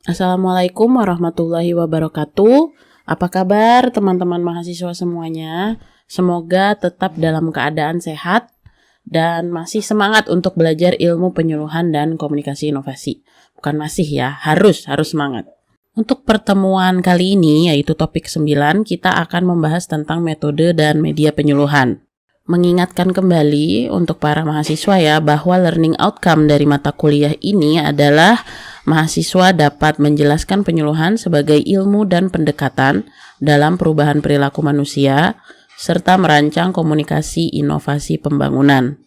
Assalamualaikum warahmatullahi wabarakatuh. Apa kabar teman-teman mahasiswa semuanya? Semoga tetap dalam keadaan sehat dan masih semangat untuk belajar ilmu penyuluhan dan komunikasi inovasi. Bukan masih ya, harus semangat. Untuk pertemuan kali ini, yaitu topik 9, kita akan membahas tentang metode dan media penyuluhan. Mengingatkan kembali untuk para mahasiswa ya, bahwa learning outcome dari mata kuliah ini adalah mahasiswa dapat menjelaskan penyuluhan sebagai ilmu dan pendekatan dalam perubahan perilaku manusia, serta merancang komunikasi inovasi pembangunan.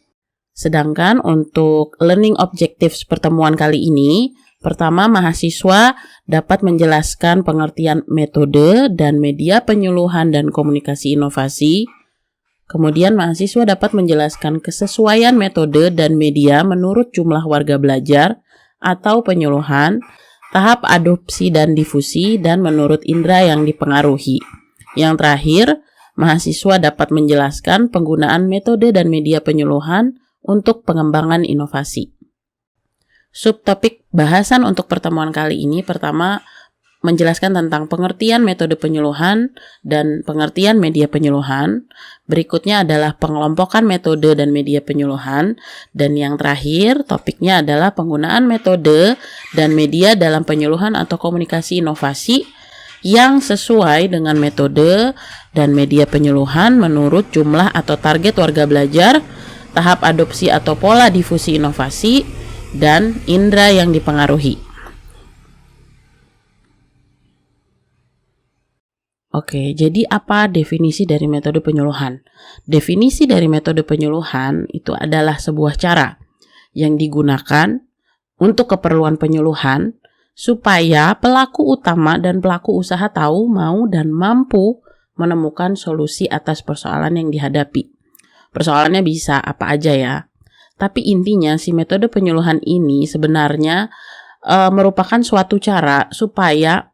Sedangkan untuk learning objectives pertemuan kali ini, pertama, mahasiswa dapat menjelaskan pengertian metode dan media penyuluhan dan komunikasi inovasi. Kemudian mahasiswa dapat menjelaskan kesesuaian metode dan media menurut jumlah warga belajar atau penyuluhan, tahap adopsi dan difusi, dan menurut indera yang dipengaruhi. Yang terakhir, mahasiswa dapat menjelaskan penggunaan metode dan media penyuluhan untuk pengembangan inovasi. Subtopik bahasan untuk pertemuan kali ini pertama menjelaskan tentang pengertian metode penyuluhan dan pengertian media penyuluhan. Berikutnya adalah pengelompokan metode dan media penyuluhan. Dan yang terakhir topiknya adalah penggunaan metode dan media dalam penyuluhan atau komunikasi inovasi yang sesuai dengan metode dan media penyuluhan menurut jumlah atau target warga belajar, tahap adopsi atau pola difusi inovasi, dan indera yang dipengaruhi. Oke, jadi apa definisi dari metode penyuluhan? Definisi dari metode penyuluhan itu adalah sebuah cara yang digunakan untuk keperluan penyuluhan supaya pelaku utama dan pelaku usaha tahu, mau, dan mampu menemukan solusi atas persoalan yang dihadapi. Persoalannya bisa apa aja ya. Tapi intinya si metode penyuluhan ini sebenarnya merupakan suatu cara supaya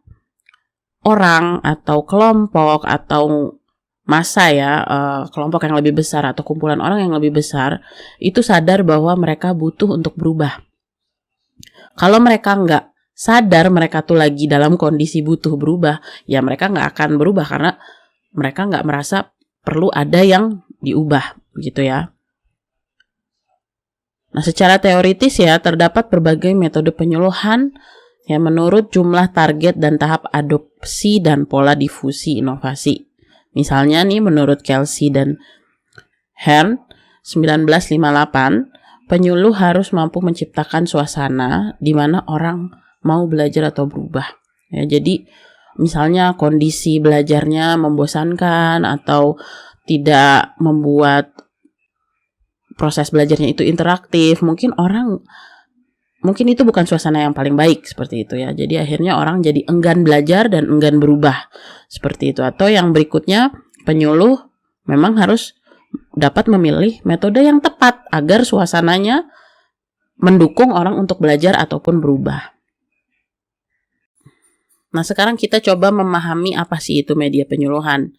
orang atau kelompok atau massa ya, kelompok yang lebih besar atau kumpulan orang yang lebih besar itu sadar bahwa mereka butuh untuk berubah. Kalau mereka nggak sadar mereka tuh lagi dalam kondisi butuh berubah, ya mereka nggak akan berubah karena mereka nggak merasa perlu ada yang diubah, gitu ya. Nah, secara teoritis ya, terdapat berbagai metode penyuluhan ya menurut jumlah target dan tahap adopsi dan pola difusi inovasi. Misalnya nih menurut Kelsey dan Hearn 1958, penyuluh harus mampu menciptakan suasana di mana orang mau belajar atau berubah. Ya, jadi misalnya kondisi belajarnya membosankan atau tidak membuat proses belajarnya itu interaktif, mungkin itu bukan suasana yang paling baik seperti itu ya. Jadi akhirnya orang jadi enggan belajar dan enggan berubah seperti itu. Atau yang berikutnya, penyuluh memang harus dapat memilih metode yang tepat agar suasananya mendukung orang untuk belajar ataupun berubah. Nah, sekarang kita coba memahami apa sih itu media penyuluhan.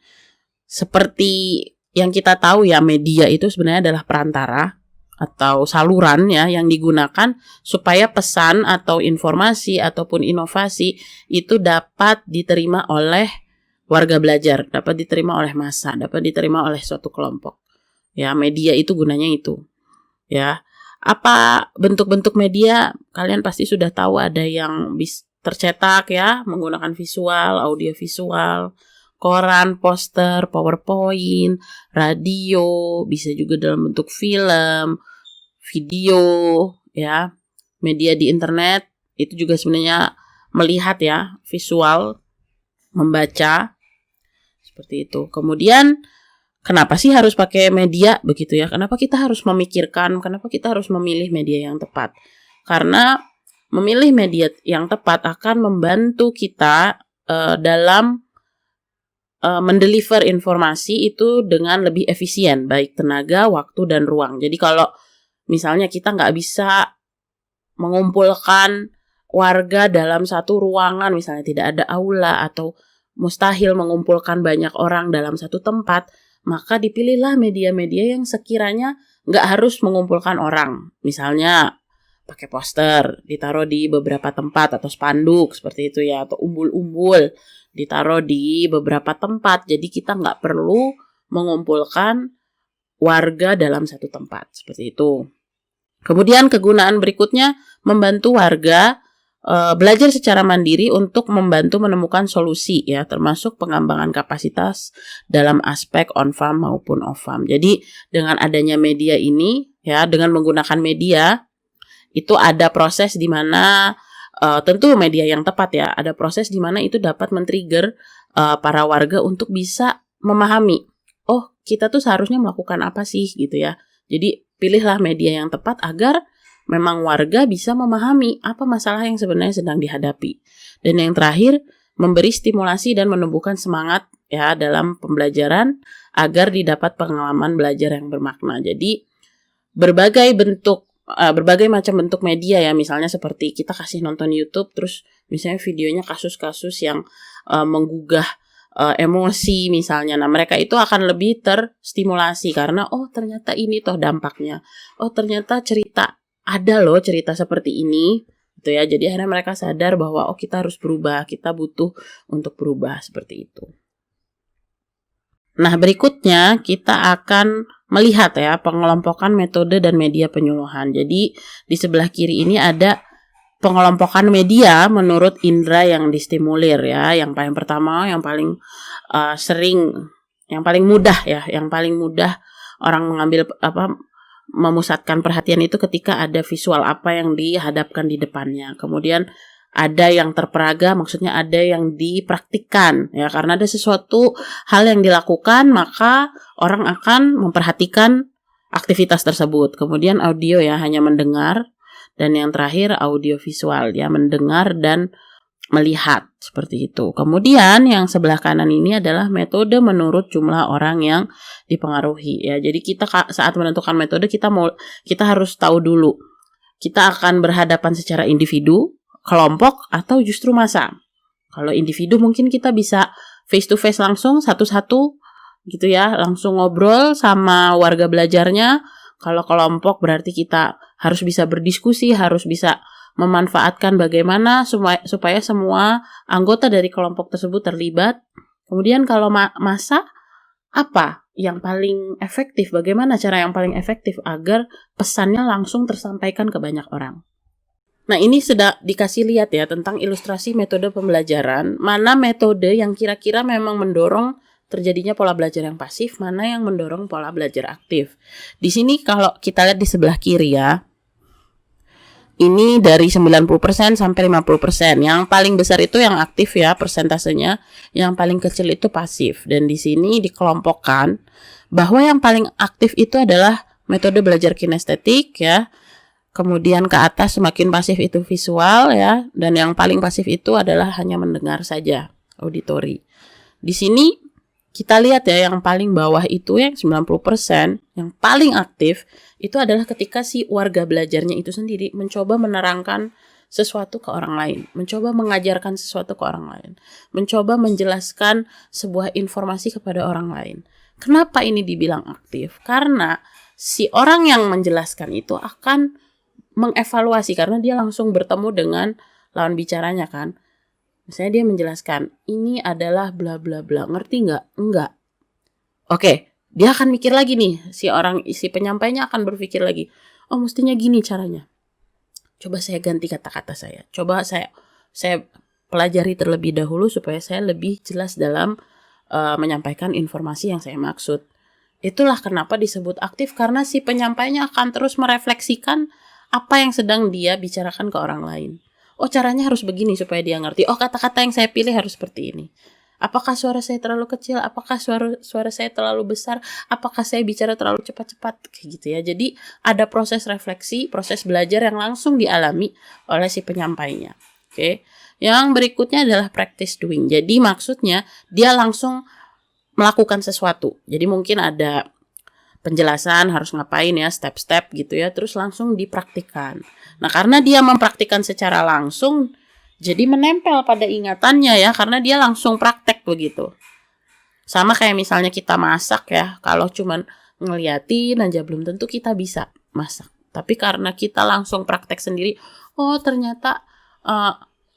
Seperti yang kita tahu ya, media itu sebenarnya adalah perantara atau saluran ya yang digunakan supaya pesan atau informasi ataupun inovasi itu dapat diterima oleh warga belajar, dapat diterima oleh massa, dapat diterima oleh suatu kelompok. Ya, media itu gunanya itu. Ya. Apa bentuk-bentuk media? Kalian pasti sudah tahu ada yang tercetak ya, menggunakan visual, audio visual, koran, poster, PowerPoint, radio, bisa juga dalam bentuk film, video, ya. Media di internet itu juga sebenarnya melihat ya, visual, membaca, seperti itu. Kemudian kenapa sih harus pakai media begitu ya? Kenapa kita harus memikirkan, kenapa kita harus memilih media yang tepat? Karena memilih media yang tepat akan membantu kita dalam mendeliver informasi itu dengan lebih efisien, baik tenaga, waktu, dan ruang. Jadi kalau misalnya kita nggak bisa mengumpulkan warga dalam satu ruangan, misalnya tidak ada aula atau mustahil mengumpulkan banyak orang dalam satu tempat, maka dipilihlah media-media yang sekiranya nggak harus mengumpulkan orang. Misalnya pakai poster, ditaruh di beberapa tempat atau spanduk seperti itu ya, atau umbul-umbul ditaruh di beberapa tempat. Jadi kita nggak perlu mengumpulkan warga dalam satu tempat seperti itu. Kemudian kegunaan berikutnya membantu warga belajar secara mandiri untuk membantu menemukan solusi ya, termasuk pengembangan kapasitas dalam aspek on-farm maupun off-farm. Jadi dengan adanya media ini ya, dengan menggunakan media itu ada proses di mana tentu media yang tepat ya, ada proses di mana itu dapat men-trigger para warga untuk bisa memahami, oh kita tuh seharusnya melakukan apa sih gitu ya. Jadi pilihlah media yang tepat agar memang warga bisa memahami apa masalah yang sebenarnya sedang dihadapi. Dan yang terakhir, memberi stimulasi dan menumbuhkan semangat ya dalam pembelajaran agar didapat pengalaman belajar yang bermakna. Jadi berbagai macam bentuk media ya, misalnya seperti kita kasih nonton YouTube terus misalnya videonya kasus-kasus yang menggugah emosi misalnya. Nah, mereka itu akan lebih terstimulasi karena oh ternyata ini toh dampaknya. Oh ternyata ada loh cerita seperti ini gitu ya. Jadi akhirnya mereka sadar bahwa oh kita harus berubah, kita butuh untuk berubah seperti itu. Nah, berikutnya kita akan melihat ya pengelompokan metode dan media penyuluhan. Jadi di sebelah kiri ini ada pengelompokan media menurut indera yang distimulir ya. Yang paling pertama, yang paling yang paling mudah ya, yang paling mudah orang mengambil memusatkan perhatian itu ketika ada visual apa yang dihadapkan di depannya. Kemudian ada yang terperaga, maksudnya ada yang dipraktikkan ya, karena ada sesuatu hal yang dilakukan maka orang akan memperhatikan aktivitas tersebut. Kemudian audio ya, hanya mendengar, dan yang terakhir audio visual ya, mendengar dan melihat seperti itu. Kemudian yang sebelah kanan ini adalah metode menurut jumlah orang yang dipengaruhi ya. Jadi kita saat menentukan metode kita harus tahu dulu kita akan berhadapan secara individu, kelompok, atau justru massa. Kalau individu mungkin kita bisa face to face langsung satu-satu gitu ya, langsung ngobrol sama warga belajarnya. Kalau kelompok berarti kita harus bisa berdiskusi, harus bisa memanfaatkan bagaimana supaya semua anggota dari kelompok tersebut terlibat. Kemudian kalau massa, apa yang paling efektif? Bagaimana cara yang paling efektif agar pesannya langsung tersampaikan ke banyak orang? Nah, ini sudah dikasih lihat ya tentang ilustrasi metode pembelajaran. Mana metode yang kira-kira memang mendorong terjadinya pola belajar yang pasif, mana yang mendorong pola belajar aktif. Di sini kalau kita lihat di sebelah kiri ya, ini dari 90% sampai 50%. Yang paling besar itu yang aktif ya persentasenya, yang paling kecil itu pasif. Dan di sini dikelompokkan bahwa yang paling aktif itu adalah metode belajar kinestetik ya. Kemudian ke atas semakin pasif itu visual ya, dan yang paling pasif itu adalah hanya mendengar saja, auditori. Di sini kita lihat ya, yang paling bawah itu yang 90%, yang paling aktif itu adalah ketika si warga belajarnya itu sendiri mencoba menerangkan sesuatu ke orang lain, mencoba mengajarkan sesuatu ke orang lain, mencoba menjelaskan sebuah informasi kepada orang lain. Kenapa ini dibilang aktif? Karena si orang yang menjelaskan itu akan mengevaluasi, karena dia langsung bertemu dengan lawan bicaranya kan. Misalnya dia menjelaskan, ini adalah bla bla bla, ngerti nggak? Enggak. Oke, dia akan mikir lagi nih, si penyampainya akan berpikir lagi, oh mestinya gini caranya. Coba saya ganti kata-kata saya. Coba saya pelajari terlebih dahulu supaya saya lebih jelas dalam menyampaikan informasi yang saya maksud. Itulah kenapa disebut aktif, karena si penyampainya akan terus merefleksikan apa yang sedang dia bicarakan ke orang lain. Oh caranya harus begini supaya dia ngerti. Oh kata-kata yang saya pilih harus seperti ini. Apakah suara saya terlalu kecil? Apakah suara saya terlalu besar? Apakah saya bicara terlalu cepat-cepat? Kayak gitu ya. Jadi ada proses refleksi, proses belajar yang langsung dialami oleh si penyampainya. Oke. Yang berikutnya adalah practice doing. Jadi maksudnya dia langsung melakukan sesuatu. Jadi mungkin ada penjelasan harus ngapain ya, step-step gitu ya, terus langsung dipraktikkan. Nah, karena dia mempraktikkan secara langsung, jadi menempel pada ingatannya ya, karena dia langsung praktek begitu. Sama kayak misalnya kita masak ya, kalau cuman ngeliatin aja belum tentu kita bisa masak. Tapi karena kita langsung praktek sendiri, oh ternyata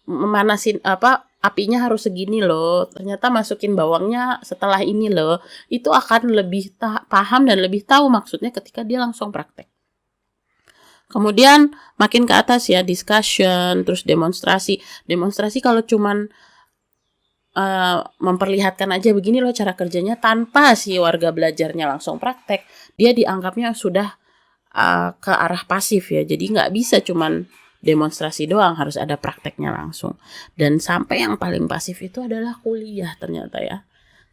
memanasin apinya harus segini loh, ternyata masukin bawangnya setelah ini loh, itu akan lebih paham dan lebih tahu maksudnya ketika dia langsung praktek. Kemudian makin ke atas ya, discussion, terus demonstrasi. Demonstrasi kalau cuman memperlihatkan aja begini loh cara kerjanya tanpa si warga belajarnya langsung praktek, dia dianggapnya sudah ke arah pasif ya. Jadi nggak bisa cuman demonstrasi doang, harus ada prakteknya langsung. Dan sampai yang paling pasif itu adalah kuliah ternyata ya.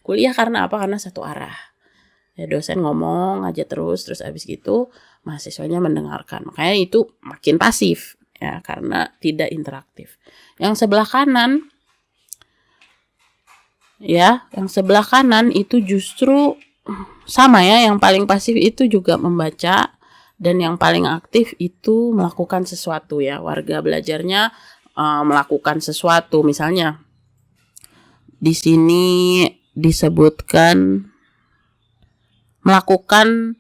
Kuliah karena apa? Karena satu arah. Ya, dosen ngomong aja terus abis gitu mahasiswanya mendengarkan. Makanya itu makin pasif ya, karena tidak interaktif. Yang sebelah kanan ya, yang sebelah kanan itu justru sama ya, yang paling pasif itu juga membaca, dan yang paling aktif itu melakukan sesuatu ya. Warga belajarnya melakukan sesuatu, misalnya di sini disebutkan melakukan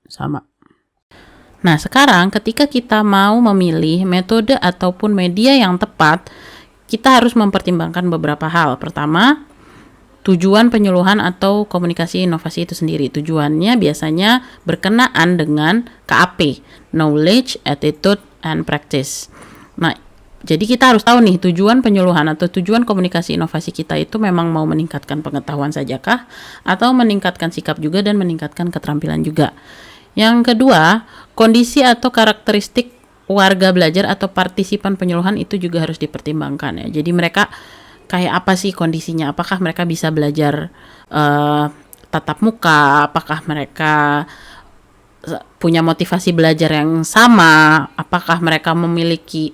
sama. Nah, sekarang ketika kita mau memilih metode ataupun media yang tepat, kita harus mempertimbangkan beberapa hal. Pertama, tujuan penyuluhan atau komunikasi inovasi itu sendiri. Tujuannya biasanya berkenaan dengan KAP, Knowledge, Attitude, and Practice. Nah, jadi kita harus tahu nih, tujuan penyuluhan atau tujuan komunikasi inovasi kita itu memang mau meningkatkan pengetahuan sajakah, atau meningkatkan sikap juga dan meningkatkan keterampilan juga. Yang kedua, kondisi atau karakteristik warga belajar atau partisipan penyuluhan itu juga harus dipertimbangkan ya. Jadi mereka kayak apa sih kondisinya? Apakah mereka bisa belajar tatap muka? Apakah mereka punya motivasi belajar yang sama? Apakah mereka memiliki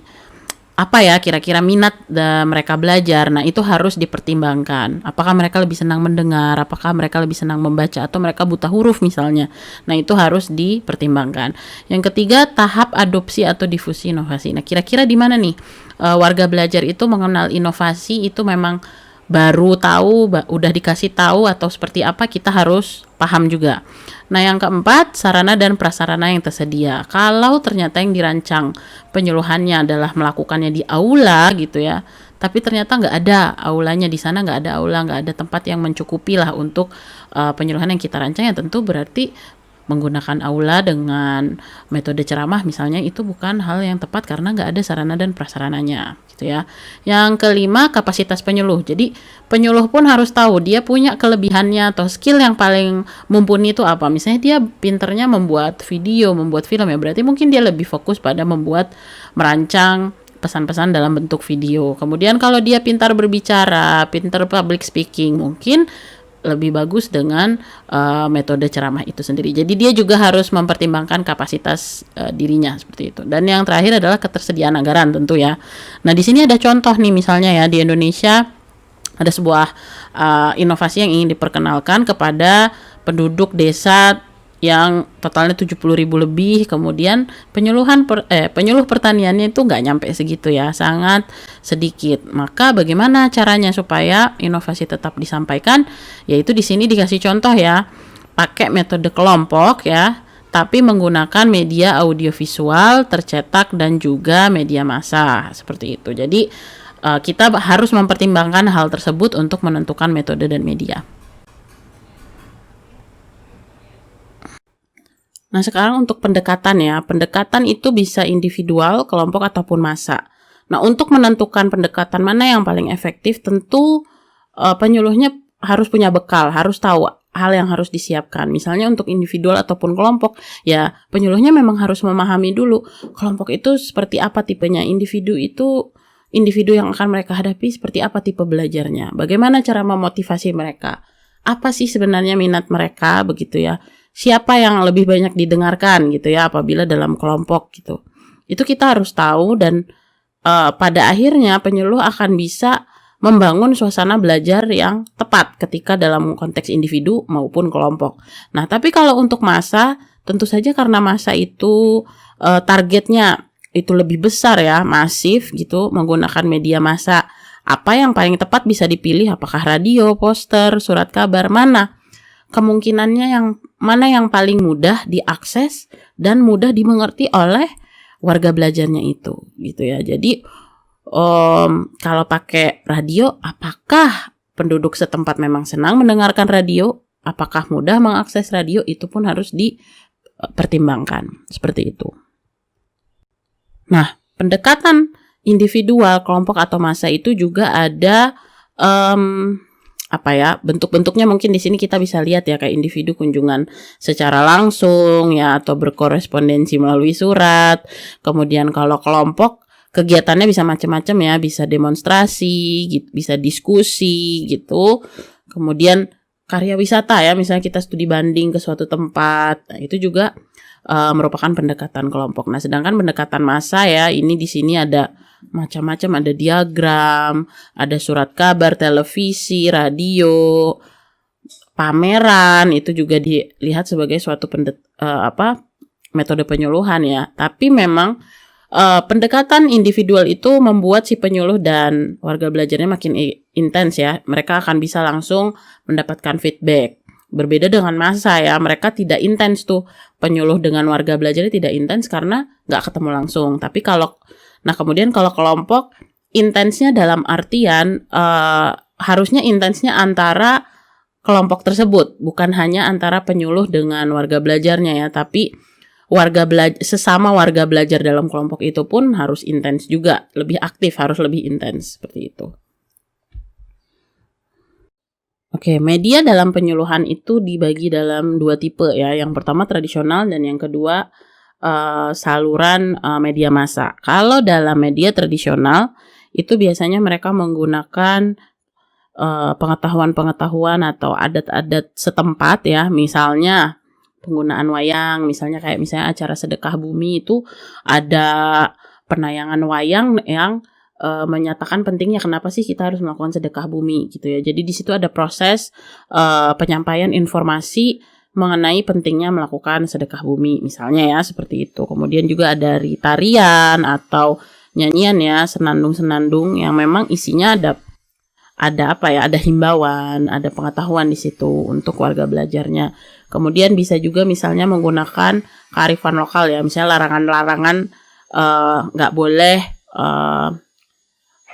apa ya kira-kira minat mereka belajar? Nah, itu harus dipertimbangkan. Apakah mereka lebih senang mendengar? Apakah mereka lebih senang membaca? Atau mereka buta huruf misalnya? Nah, itu harus dipertimbangkan. Yang ketiga, tahap adopsi atau difusi inovasi. Nah, kira-kira di mana nih warga belajar itu mengenal inovasi itu memang baru tahu, udah dikasih tahu atau seperti apa, kita harus paham juga. Nah, yang keempat, sarana dan prasarana yang tersedia. Kalau ternyata yang dirancang penyuluhannya adalah melakukannya di aula gitu ya, tapi ternyata nggak ada aulanya di sana, nggak ada aula, nggak ada tempat yang mencukupi lah untuk penyuluhan yang kita rancang, ya tentu berarti menggunakan aula dengan metode ceramah misalnya itu bukan hal yang tepat karena nggak ada sarana dan prasarananya gitu ya. Yang kelima, kapasitas penyuluh. Jadi penyuluh pun harus tahu dia punya kelebihannya atau skill yang paling mumpuni itu apa. Misalnya dia pinternya membuat video, membuat film ya, berarti mungkin dia lebih fokus pada merancang pesan-pesan dalam bentuk video. Kemudian kalau dia pintar berbicara, pintar public speaking, mungkin lebih bagus dengan metode ceramah itu sendiri. Jadi dia juga harus mempertimbangkan kapasitas dirinya seperti itu. Dan yang terakhir adalah ketersediaan anggaran tentu ya. Nah, di sini ada contoh nih, misalnya ya di Indonesia ada sebuah inovasi yang ingin diperkenalkan kepada penduduk desa yang totalnya 70.000 lebih, kemudian penyuluh pertaniannya itu nggak nyampe segitu ya, sangat sedikit. Maka bagaimana caranya supaya inovasi tetap disampaikan? Yaitu di sini dikasih contoh ya, pakai metode kelompok ya, tapi menggunakan media audiovisual, tercetak dan juga media massa seperti itu. Jadi kita harus mempertimbangkan hal tersebut untuk menentukan metode dan media. Nah, sekarang untuk pendekatan ya. Pendekatan itu bisa individual, kelompok, ataupun massa. Nah, untuk menentukan pendekatan mana yang paling efektif, tentu penyuluhnya harus punya bekal, harus tahu hal yang harus disiapkan. Misalnya untuk individual ataupun kelompok, ya penyuluhnya memang harus memahami dulu kelompok itu seperti apa tipenya, individu itu individu yang akan mereka hadapi seperti apa tipe belajarnya, bagaimana cara memotivasi mereka, apa sih sebenarnya minat mereka begitu ya. Siapa yang lebih banyak didengarkan gitu ya apabila dalam kelompok gitu. Itu kita harus tahu dan pada akhirnya penyuluh akan bisa membangun suasana belajar yang tepat ketika dalam konteks individu maupun kelompok. Nah, tapi kalau untuk massa, tentu saja karena massa itu targetnya itu lebih besar ya, masif gitu, menggunakan media massa. Apa yang paling tepat bisa dipilih, apakah radio, poster, surat kabar, mana? kemungkinannya yang mana yang paling mudah diakses dan mudah dimengerti oleh warga belajarnya itu, gitu ya. Jadi kalau pakai radio, apakah penduduk setempat memang senang mendengarkan radio? Apakah mudah mengakses radio? Itu pun harus dipertimbangkan, seperti itu. Nah, pendekatan individual, kelompok atau massa itu juga ada bentuk-bentuknya. Mungkin di sini kita bisa lihat ya, kayak individu kunjungan secara langsung ya, atau berkorespondensi melalui surat. Kemudian kalau kelompok, kegiatannya bisa macam-macam ya, bisa demonstrasi, bisa diskusi gitu. Kemudian karya wisata ya, misalnya kita studi banding ke suatu tempat, nah, itu juga merupakan pendekatan kelompok. Nah, sedangkan pendekatan massa ya, ini di sini ada macam-macam, ada diagram, ada surat kabar, televisi, radio, pameran, itu juga dilihat sebagai suatu metode penyuluhan ya. Tapi memang pendekatan individual itu membuat si penyuluh dan warga belajarnya makin intens ya. Mereka akan bisa langsung mendapatkan feedback. Berbeda dengan massa ya, mereka tidak intens tuh, penyuluh dengan warga belajarnya tidak intens karena nggak ketemu langsung. Tapi kemudian kalau kelompok, intensnya dalam artian harusnya intensnya antara kelompok tersebut, bukan hanya antara penyuluh dengan warga belajarnya ya, tapi sesama warga belajar dalam kelompok itu pun harus intens juga, lebih aktif, harus lebih intens, seperti itu. Oke, media dalam penyuluhan itu dibagi dalam 2 tipe ya. Yang pertama tradisional dan yang kedua saluran media massa. Kalau dalam media tradisional itu biasanya mereka menggunakan pengetahuan-pengetahuan atau adat-adat setempat ya. Misalnya penggunaan wayang, misalnya acara sedekah bumi itu ada penayangan wayang yang menyatakan pentingnya kenapa sih kita harus melakukan sedekah bumi gitu ya. Jadi di situ ada proses penyampaian informasi mengenai pentingnya melakukan sedekah bumi misalnya ya, seperti itu. Kemudian juga ada tarian atau nyanyian ya, senandung-senandung yang memang isinya ada himbauan, ada pengetahuan di situ untuk warga belajarnya. Kemudian bisa juga misalnya menggunakan kearifan lokal ya, misalnya larangan-larangan nggak boleh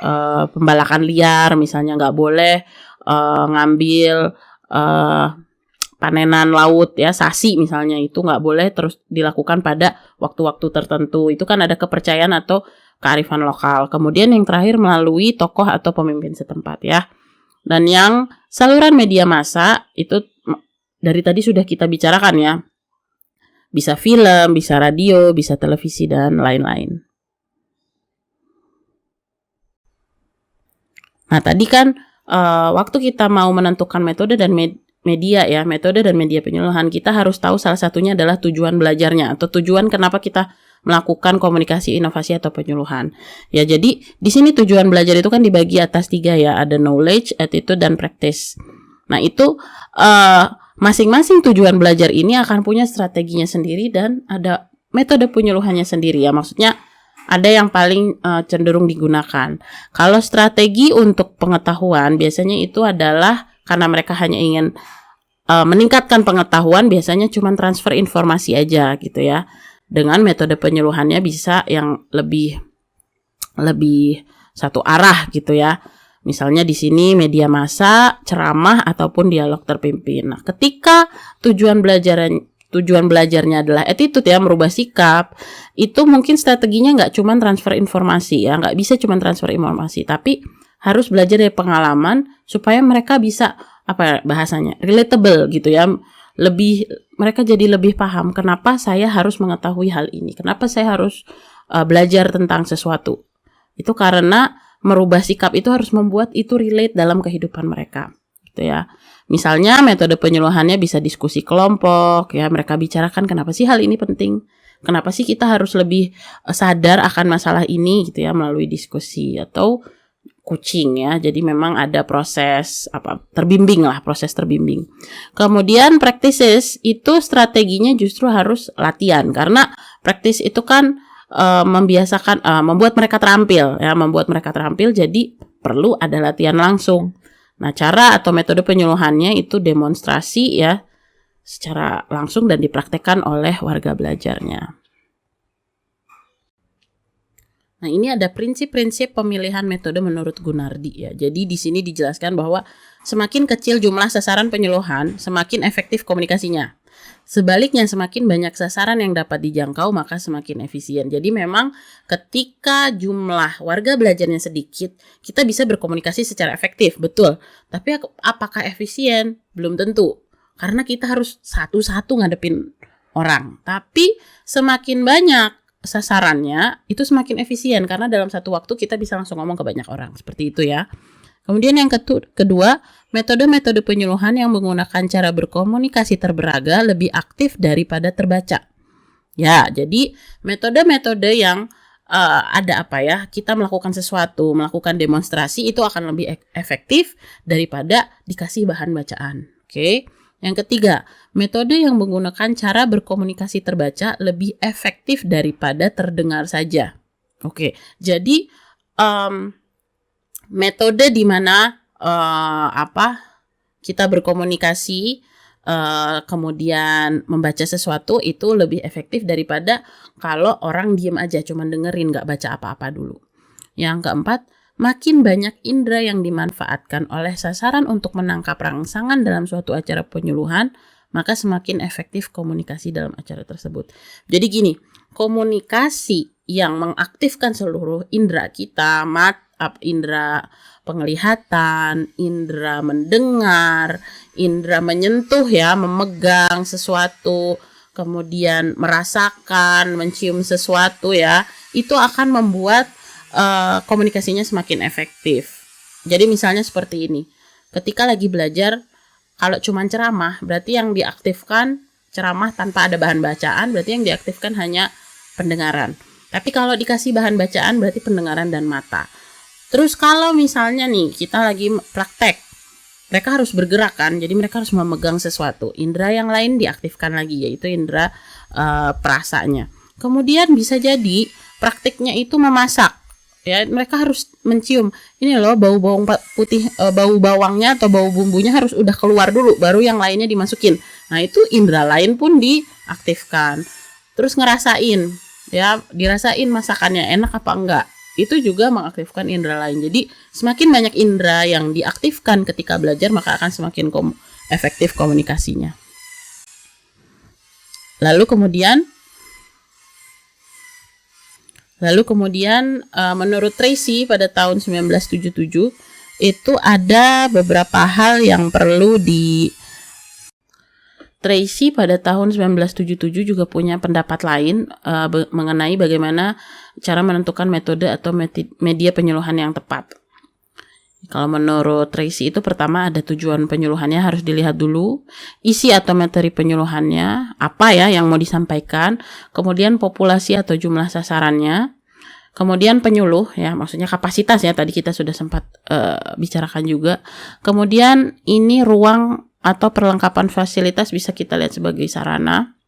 pembalakan liar, misalnya nggak boleh ngambil panenan laut ya, sasi misalnya, itu nggak boleh terus dilakukan pada waktu-waktu tertentu. Itu kan ada kepercayaan atau kearifan lokal. Kemudian yang terakhir melalui tokoh atau pemimpin setempat ya. Dan yang saluran media massa itu dari tadi sudah kita bicarakan ya. Bisa film, bisa radio, bisa televisi dan lain-lain. Nah, tadi kan waktu kita mau menentukan metode dan metode dan media penyuluhan, kita harus tahu salah satunya adalah tujuan belajarnya atau tujuan kenapa kita melakukan komunikasi, inovasi atau penyuluhan. Ya, jadi di sini tujuan belajar itu kan dibagi atas 3 ya, ada knowledge, attitude, dan practice. Nah, itu masing-masing tujuan belajar ini akan punya strateginya sendiri dan ada metode penyuluhannya sendiri ya. Maksudnya ada yang paling cenderung digunakan. Kalau strategi untuk pengetahuan biasanya itu adalah karena mereka hanya ingin meningkatkan pengetahuan, biasanya cuma transfer informasi aja gitu ya. Dengan metode penyuluhannya bisa yang lebih satu arah gitu ya. Misalnya di sini media massa, ceramah ataupun dialog terpimpin. Nah, ketika tujuan belajarnya adalah attitude ya, merubah sikap, itu mungkin strateginya nggak cuma transfer informasi ya, nggak bisa cuma transfer informasi, tapi harus belajar dari pengalaman supaya mereka bisa bahasanya relatable gitu ya, mereka jadi lebih paham kenapa saya harus mengetahui hal ini, kenapa saya harus belajar tentang sesuatu. Itu karena merubah sikap itu harus membuat itu relate dalam kehidupan mereka gitu ya. Misalnya metode penyuluhannya bisa diskusi kelompok ya, mereka bicarakan kenapa sih hal ini penting, kenapa sih kita harus lebih sadar akan masalah ini gitu ya, melalui diskusi atau coaching ya. Jadi memang ada proses proses terbimbing. Kemudian practices itu strateginya justru harus latihan, karena practice itu kan membiasakan membuat mereka terampil ya, jadi perlu ada latihan langsung. Nah, cara atau metode penyuluhannya itu demonstrasi ya, secara langsung dan dipraktekkan oleh warga belajarnya. Nah, ini ada prinsip-prinsip pemilihan metode menurut Gunardi ya. Jadi di sini dijelaskan bahwa semakin kecil jumlah sasaran penyuluhan, semakin efektif komunikasinya. Sebaliknya, semakin banyak sasaran yang dapat dijangkau, maka semakin efisien. Jadi memang ketika jumlah warga belajarnya sedikit, kita bisa berkomunikasi secara efektif, betul. Tapi apakah efisien? Belum tentu. Karena kita harus satu-satu ngadepin orang. Tapi semakin banyak sasarannya, itu semakin efisien. Karena dalam satu waktu kita bisa langsung ngomong ke banyak orang. Seperti itu ya. Kemudian yang kedua, metode-metode penyuluhan yang menggunakan cara berkomunikasi terberaga lebih aktif daripada terbaca. Ya, jadi metode-metode yang kita melakukan sesuatu, melakukan demonstrasi itu akan lebih efektif daripada dikasih bahan bacaan. Oke. Yang ketiga, metode yang menggunakan cara berkomunikasi terbaca lebih efektif daripada terdengar saja. Oke. Jadi metode di mana kita berkomunikasi kemudian membaca sesuatu itu lebih efektif daripada kalau orang diem aja cuman dengerin nggak baca apa-apa dulu. Yang keempat, makin banyak indera yang dimanfaatkan oleh sasaran untuk menangkap rangsangan dalam suatu acara penyuluhan, maka semakin efektif komunikasi dalam acara tersebut. Jadi gini, komunikasi yang mengaktifkan seluruh indera kita, indera penglihatan, indera mendengar, indera menyentuh ya, memegang sesuatu, kemudian merasakan, mencium sesuatu ya, itu akan membuat komunikasinya semakin efektif. Jadi misalnya seperti ini, ketika lagi belajar, kalau cuma ceramah, berarti yang diaktifkan ceramah tanpa ada bahan bacaan, berarti yang diaktifkan hanya pendengaran. Tapi kalau dikasih bahan bacaan, berarti pendengaran dan mata. Terus kalau misalnya nih, kita lagi praktek, mereka harus bergerak kan, jadi mereka harus memegang sesuatu. Indera yang lain diaktifkan lagi, yaitu indera perasanya. Kemudian bisa jadi praktiknya itu memasak. Ya, mereka harus mencium. Ini loh bau bawang putih, bau bawangnya atau bau bumbunya harus udah keluar dulu, baru yang lainnya dimasukin. Nah, itu indera lain pun diaktifkan. Terus ngerasain, ya, dirasain masakannya enak apa enggak. Itu juga mengaktifkan indera lain. Jadi, semakin banyak indera yang diaktifkan ketika belajar, maka akan semakin efektif komunikasinya. Lalu kemudian menurut Tracy pada tahun 1977 itu ada beberapa hal yang perlu Tracy pada tahun 1977 juga punya pendapat lain mengenai bagaimana cara menentukan metode atau media penyuluhan yang tepat. Kalau menurut Tracy itu pertama ada tujuan penyuluhannya harus dilihat dulu, isi atau materi penyuluhannya, apa ya yang mau disampaikan, kemudian populasi atau jumlah sasarannya, kemudian penyuluh ya, maksudnya kapasitas ya, tadi kita sudah sempat bicarakan juga. Kemudian ini ruang atau perlengkapan fasilitas bisa kita lihat sebagai sarana,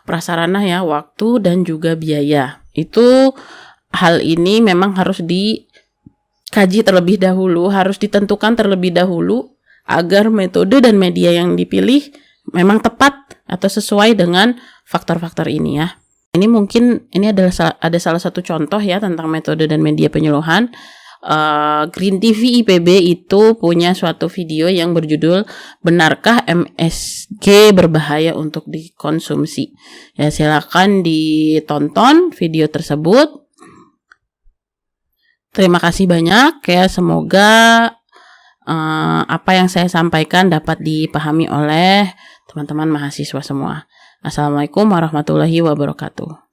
prasarana ya, waktu dan juga biaya. Itu hal ini memang harus dikaji terlebih dahulu, harus ditentukan terlebih dahulu agar metode dan media yang dipilih memang tepat atau sesuai dengan faktor-faktor ini ya. Ini mungkin ada salah satu contoh ya tentang metode dan media penyuluhan. Green TV IPB itu punya suatu video yang berjudul Benarkah MSG berbahaya untuk dikonsumsi? Ya, silakan ditonton video tersebut. Terima kasih banyak ya, semoga apa yang saya sampaikan dapat dipahami oleh teman-teman mahasiswa semua. Assalamualaikum warahmatullahi wabarakatuh.